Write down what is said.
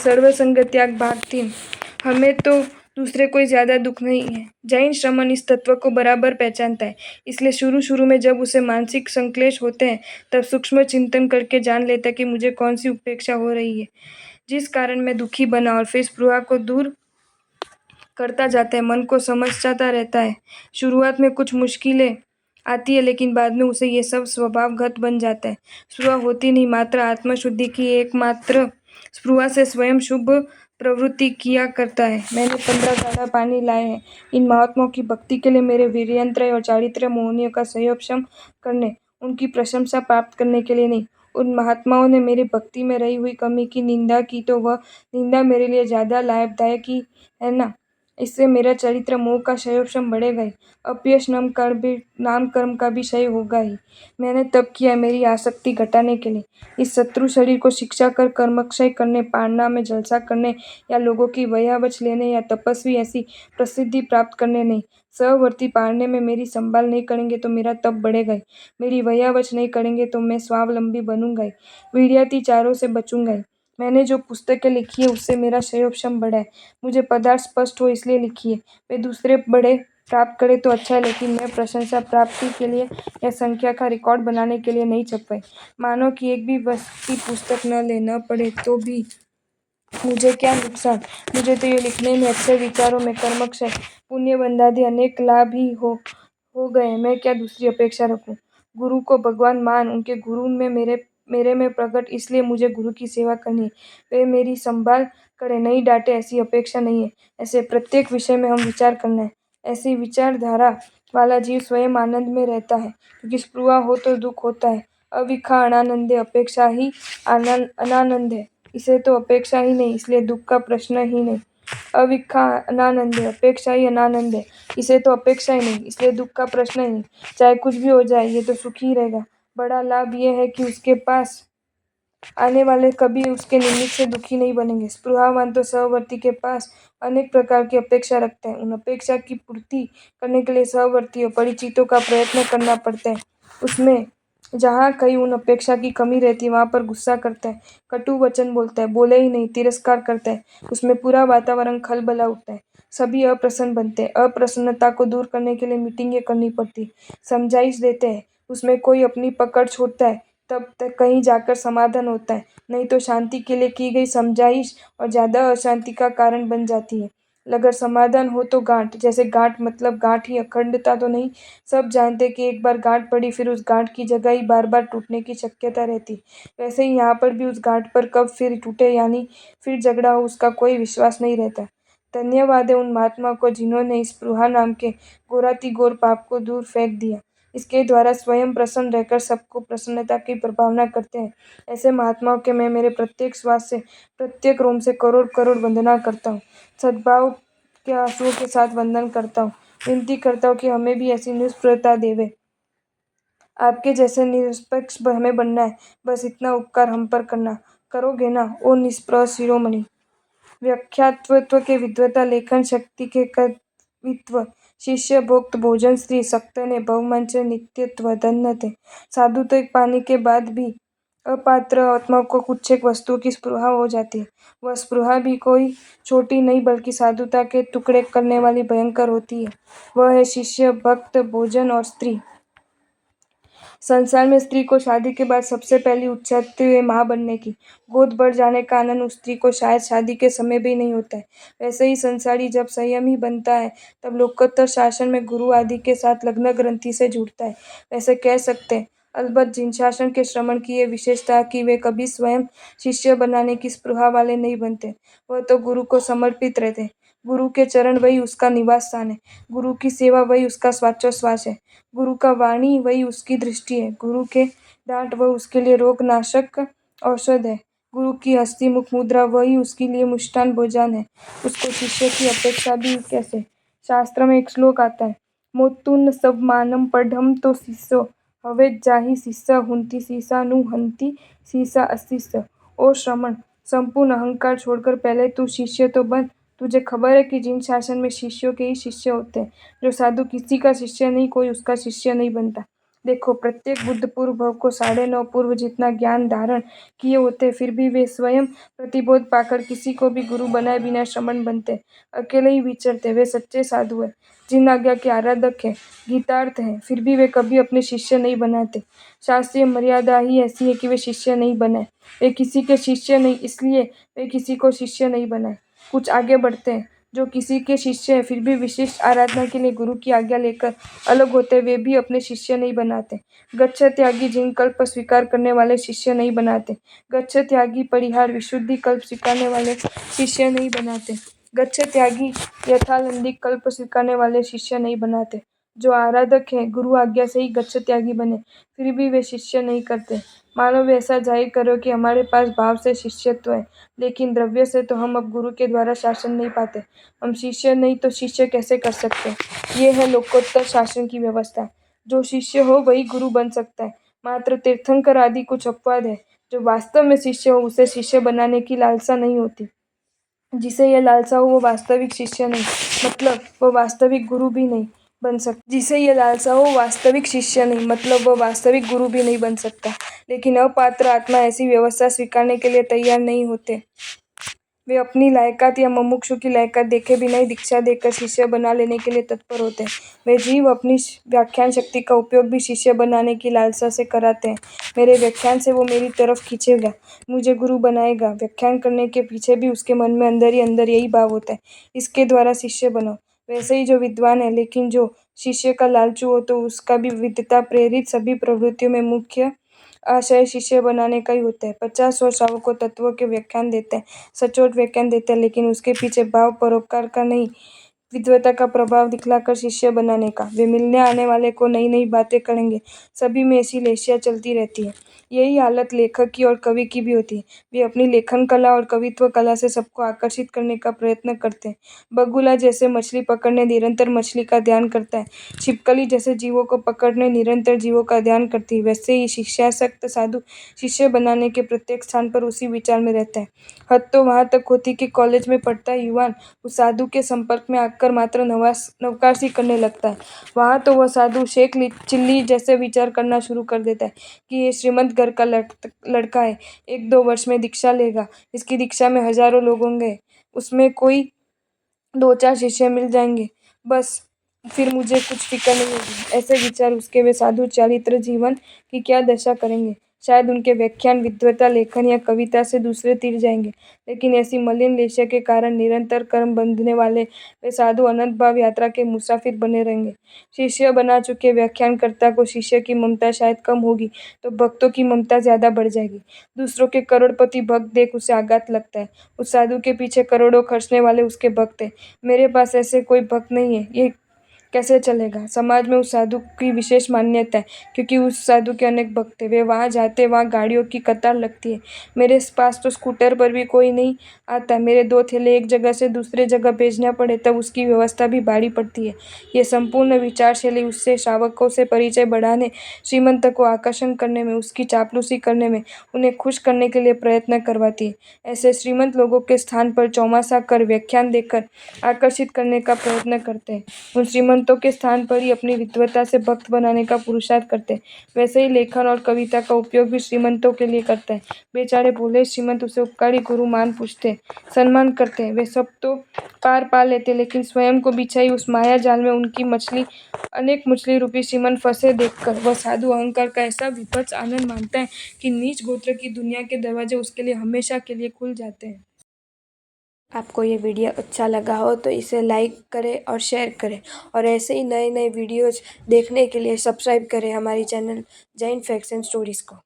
सर्वसंग त्याग भाग 3। हमें तो दूसरे कोई ज्यादा दुख नहीं है। जैन श्रमण इस तत्व को बराबर पहचानता है, इसलिए शुरू शुरू में जब उसे मानसिक संक्लेश होते हैं तब सूक्ष्म चिंतन करके जान लेता है कि मुझे कौन सी उपेक्षा हो रही है जिस कारण मैं दुखी बना, और फिर स्पृहा को दूर करता जाता है, मन को समझता रहता है। शुरुआत में कुछ मुश्किलें आती है, लेकिन बाद में उसे ये सब स्वभावगत बन जाता है। स्पृहा होती नहीं, मात्र आत्मशुद्धि की एकमात्र स्पृहा से स्वयं शुभ प्रवृत्ति किया करता है। मैंने 15 गाड़ा पानी लाए हैं इन महात्माओं की भक्ति के लिए, मेरे वीर्यंत्र और चारित्र्य मोहनियों का संयोक्षम करने, उनकी प्रशंसा प्राप्त करने के लिए नहीं। उन महात्माओं ने मेरी भक्ति में रही हुई कमी की निंदा की तो वह निंदा मेरे लिए ज्यादा लाभदायक ही है ना। इससे मेरा चरित्र मोह का क्षयोक्षम बढ़ेगा ही, अपयश नाम कर्म का भी क्षय होगा ही। मैंने तप किया मेरी आसक्ति घटाने के लिए, इस शत्रु शरीर को शिक्षा कर कर्मक्षय करने, पाड़ना में जलसा करने या लोगों की वयावच लेने या तपस्वी ऐसी प्रसिद्धि प्राप्त करने नहीं। सहवर्ती पाड़ने में मेरी संभाल नहीं करेंगे तो मेरा तप बढ़ेगा ही, मेरी वयावच नहीं करेंगे तो मैं स्वावलंबी बनूंगा ही, वीर्यातिचारों से बचूंगा ही। मैंने जो पुस्तकें लिखी है उससे मेरा क्षयोक्षम बढ़ा है। मुझे पदार्थ स्पष्ट हो इसलिए लिखी है। वे दूसरे बड़े प्राप्त करे तो अच्छा है, लेकिन मैं प्रशंसा प्राप्ति के लिए या संख्या का रिकॉर्ड बनाने के लिए नहीं छपवाई। मानो कि एक भी व्यक्ति पुस्तक न ले न पढ़े तो भी मुझे क्या नुकसान। मुझे तो ये लिखने में, अच्छे विचारों में, कर्मक्षय पुण्य बंधादि अनेक लाभ ही हो गए। मैं क्या दूसरी अपेक्षा रखूं। गुरु को भगवान मान, उनके गुरु में मेरे में प्रकट, इसलिए मुझे गुरु की सेवा करनी है। वे मेरी संभाल करे, नहीं डांटे, ऐसी अपेक्षा नहीं है। ऐसे प्रत्येक विषय में हम विचार करना है। ऐसी विचारधारा वाला जीव स्वयं आनंद में रहता है, क्योंकि स्पृहा हो तो दुख होता है। अविखा अनानंद है, अपेक्षा ही अनानंद है, इसे तो अपेक्षा ही नहीं, इसलिए दुख का प्रश्न ही नहीं। अविखा अनानंद है, अपेक्षा ही अनानंद है, इसे तो अपेक्षा ही नहीं, इसलिए दुख का प्रश्न ही नहीं। चाहे कुछ भी हो जाए ये तो सुखी ही रहेगा। बड़ा लाभ यह है कि उसके पास आने वाले कभी उसके निमित्त से दुखी नहीं बनेंगे। स्पृहावान तो सहवर्ती के पास अनेक प्रकार की अपेक्षा रखता है। उन अपेक्षा की पूर्ति करने के लिए सहवर्ती और परिचितों का प्रयत्न करना पड़ता है। उसमें जहाँ कहीं उन अपेक्षा की कमी रहती है वहां पर गुस्सा करता है, कटु वचन बोलता है, बोले ही नहीं, तिरस्कार करता है। उसमें पूरा वातावरण खलबला उठता है, सभी अप्रसन्न बनते हैं। अप्रसन्नता को दूर करने के लिए मीटिंगें करनी पड़ती, समझाइश देते हैं। उसमें कोई अपनी पकड़ छोड़ता है तब तक कहीं जाकर समाधान होता है, नहीं तो शांति के लिए की गई समझाइश और ज्यादा अशांति का कारण बन जाती है। अगर समाधान हो तो गांठ, जैसे गांठ मतलब गांठ ही, अखंडता तो नहीं। सब जानते कि एक बार गांठ पड़ी फिर उस गांठ की जगह ही बार बार टूटने की शक्यता रहती। वैसे ही यहाँ पर भी उस गांठ पर कब फिर टूटे यानी फिर झगड़ा हो उसका कोई विश्वास नहीं रहता। धन्यवाद है उन महात्मा को जिन्होंने इस स्पृहा नाम के घोराति घोर पाप को दूर फेंक दिया। इसके द्वारा स्वयं प्रसन्न रहकर सबको प्रसन्नता की प्रभावना करते हैं। ऐसे महात्माओं के मैं मेरे प्रत्येक श्वास से, प्रत्येक रोम से करोड़ करोड़ वंदना करता हूँ। सद्भाव के आंसुओं के साथ वंदन करता हूँ। विनती करता हूँ कि हमें भी ऐसी निष्प्रता देवे। आपके जैसे निष्पक्ष हमें बनना है, बस इतना उपकार हम पर करना। करोगे ना ओ निष्प्रह शिरोमणि। व्याख्यात्व के विद्वता, लेखन शक्ति के कवित्व, शिष्य भोक्त भोजन, स्त्री सक्त ने बहुमंच नित्यत्व, धन्य थे। साधु तो एक पानी के बाद भी अपात्र आत्माओं को कुछ एक वस्तुओं की स्पृहा हो जाती है। वह स्पृहा भी कोई छोटी नहीं बल्कि साधुता के टुकड़े करने वाली भयंकर होती है। वह है शिष्य, भक्त, भोजन और स्त्री। संसार में स्त्री को शादी के बाद सबसे पहली उच्चती है माँ बनने की। गोद बढ़ जाने का आनंद उस स्त्री को शायद शादी के समय भी नहीं होता है। वैसे ही संसारी जब संयमी बनता है तब लोकोत्तर शासन में गुरु आदि के साथ लग्न ग्रंथि से जुड़ता है। वैसे कह सकते हैं। अलबत्त जिन शासन के श्रमण की ये विशेषता कि वे कभी स्वयं शिष्य बनाने की स्पृहा वाले नहीं बनते, वह तो गुरु को समर्पित रहते। गुरु के चरण वही उसका निवास स्थान है, गुरु की सेवा वही उसका श्वासोच्छ्वास है, गुरु का वाणी वही उसकी दृष्टि है, गुरु के डांट वह उसके लिए रोग नाशक औषध है, गुरु की हस्ती मुख मुद्रा वही उसके लिए मुष्टान भोजन है। उसको शिष्य की अपेक्षा भी कैसे। शास्त्र में एक श्लोक आता है, मोतुन सब मानम पढ़म तो शिष्यो हवे जाहि शिष्य हुंती सीसा नु हंती सीसा अशिष्य। ओ श्रमण, संपूर्ण अहंकार छोड़कर पहले तू शिष्य तो बन। तुझे खबर है कि जिन शासन में शिष्यों के ही शिष्य होते हैं। जो साधु किसी का शिष्य नहीं, कोई उसका शिष्य नहीं बनता। देखो, प्रत्येक बुद्ध पूर्व भव को 9.5 पूर्व जितना ज्ञान धारण किए होते, फिर भी वे स्वयं प्रतिबोध पाकर किसी को भी गुरु बनाए बिना श्रमण बनते, अकेले ही विचरते। वे सच्चे साधु हैं, जिन आज्ञा के आराधक हैं, गीतार्थ हैं, फिर भी वे कभी अपने शिष्य नहीं बनाते। शास्त्रीय मर्यादा ही ऐसी है कि वे शिष्य नहीं बनाए। वे किसी के शिष्य नहीं, इसलिए वे किसी को शिष्य नहीं बनाए। कुछ आगे बढ़ते हैं, जो किसी के शिष्य हैं, फिर भी विशिष्ट आराधना के लिए गुरु की आज्ञा लेकर अलग होते, वे भी अपने शिष्य नहीं बनाते। गच्छ त्यागी जिन कल्प स्वीकार करने वाले शिष्य नहीं बनाते। गच्छ त्यागी परिहार विशुद्धि कल्प स्वीकारने वाले शिष्य नहीं बनाते। गच्छ त्यागी यथालंबिक कल्प स्वीकारने वाले शिष्य नहीं बनाते। जो आराधक हैं, गुरु आज्ञा से ही गच्छ त्यागी बने, फिर भी वे शिष्य नहीं करते। मानो वे ऐसा जाहिर करो कि हमारे पास भाव से शिष्यत्व है, लेकिन द्रव्य से तो हम अब गुरु के द्वारा शासन नहीं पाते। हम शिष्य नहीं तो शिष्य कैसे कर सकते? ये है लोकोत्तर शासन की व्यवस्था। जो शिष्य हो वही गुरु बन सकता है। मात्र तीर्थंकर आदि कुछ अपवाद है। जो वास्तव में शिष्य हो उसे शिष्य बनाने की लालसा नहीं होती। जिसे यह लालसा हो वो वास्तविक शिष्य नहीं, मतलब वो वास्तविक गुरु भी नहीं बन सकता। जिसे यह लालसा हो वास्तविक शिष्य नहीं, मतलब वो वास्तविक गुरु भी नहीं बन सकता। लेकिन अपात्र आत्मा ऐसी व्यवस्था स्वीकारने के लिए तैयार नहीं होते। वे अपनी लायकात या मुमुक्षु की लायकात देखे बिना ही दीक्षा देकर शिष्य बना लेने के लिए तत्पर होते हैं। वे जीव अपनी व्याख्यान शक्ति का उपयोग भी शिष्य बनाने की लालसा से कराते हैं। मेरे व्याख्यान से वो मेरी तरफ खींचेगा, मुझे गुरु बनाएगा। व्याख्यान करने के पीछे भी उसके मन में अंदर ही अंदर यही भाव होता है, इसके द्वारा शिष्य बनो। वैसे ही जो विद्वान है लेकिन जो शिष्य का लालचू हो, तो उसका भी विद्वता प्रेरित सभी प्रवृत्तियों में मुख्य आशय शिष्य बनाने का ही होता है। 50 वर्ष शावकों तत्वों के व्याख्यान देते हैं, सचोट व्याख्यान देते हैं, लेकिन उसके पीछे भाव परोपकार का नहीं, विद्वता का प्रभाव दिखलाकर शिष्य बनाने का। वे मिलने आने वाले को नई नई बातें करेंगे। सभी में ऐसी लेशियाँ चलती रहती है। यही हालत लेखक की और कवि की भी होती है। वे अपनी लेखन कला और कवित्व कला से सबको आकर्षित करने का प्रयत्न करते हैं। बगुला जैसे मछली पकड़ने निरंतर मछली का ध्यान करता है, छिपकली जैसे जीवों को पकड़ने निरंतर जीवों का ध्यान करती है, वैसे ही शिष्यासक्त साधु शिष्य बनाने के प्रत्येक स्थान पर उसी विचार में रहता है। हद तो वहां तक होती कि कॉलेज में पढ़ता युवान उस साधु के संपर्क में आकर मात्र नवकाशी करने लगता है। वहां तो वह साधु शेख चिल्ली जैसे विचार करना शुरू कर देता है कि ये श्रीमंत घर का लड़का है, 1-2 वर्ष में दीक्षा लेगा, इसकी दीक्षा में हजारों लोग होंगे, उसमें कोई 2-4 शिष्य मिल जाएंगे, बस फिर मुझे कुछ फिक्र नहीं होगी। ऐसे विचार उसके वे साधु चारित्र जीवन की क्या दशा करेंगे। शायद उनके व्याख्यान विद्वता लेखन या कविता से दूसरे तीर जाएंगे, लेकिन ऐसी मलिन लेशा के कारण निरंतर कर्म बंधने वाले वे साधु अनंत भाव यात्रा के मुसाफिर बने रहेंगे। शिष्य बना चुके व्याख्यानकर्ता को शिष्य की ममता शायद कम होगी तो भक्तों की ममता ज्यादा बढ़ जाएगी। दूसरों के करोड़पति भक्त देख उसे आघात लगता है। उस साधु के पीछे करोड़ों खर्चने वाले उसके भक्त हैं। मेरे पास ऐसे कोई भक्त नहीं है, ये कैसे चलेगा? समाज में उस साधु की विशेष मान्यता है, क्योंकि उस साधु के अनेक भक्त हैं। वे वहाँ जाते, वहाँ गाड़ियों की कतार लगती है। मेरे पास तो स्कूटर पर भी कोई नहीं आता। मेरे 2 थैले एक जगह से दूसरे जगह भेजना पड़े तब उसकी व्यवस्था भी भारी पड़ती है। ये संपूर्ण विचारशैली उससे शावकों से परिचय बढ़ाने, श्रीमंत को आकर्षण करने में, उसकी चापलूसी करने में, उन्हें खुश करने के लिए प्रयत्न करवाती है। ऐसे श्रीमंत लोगों के स्थान पर चौमासा कर व्याख्यान देकर आकर्षित करने का प्रयत्न करते हैं। उन श्रीमंतों के स्थान पर ही अपनी विद्वता से भक्त बनाने का पुरुषार्थ करते हैं। वैसे ही लेखन और कविता का उपयोग भी श्रीमंतों के लिए करता है। बेचारे भोले श्रीमंत उसे उपकारी गुरु मान पूछते, सम्मान करते हैं। वे सब तो पार पा लेते, लेकिन स्वयं को बिछाई उस माया जाल में उनकी मछली अनेक मछली रूपी श्रीमंत फंसे देखकर वह साधु अहंकार का ऐसा विभत्स आनंद मानता है कि नीच गोत्र की दुनिया के दरवाजे उसके लिए हमेशा के लिए खुल जाते हैं। आपको ये वीडियो अच्छा लगा हो तो इसे लाइक करें और शेयर करें, और ऐसे ही नए नए वीडियोज़ देखने के लिए सब्सक्राइब करें हमारी channel Jain facts and stories को।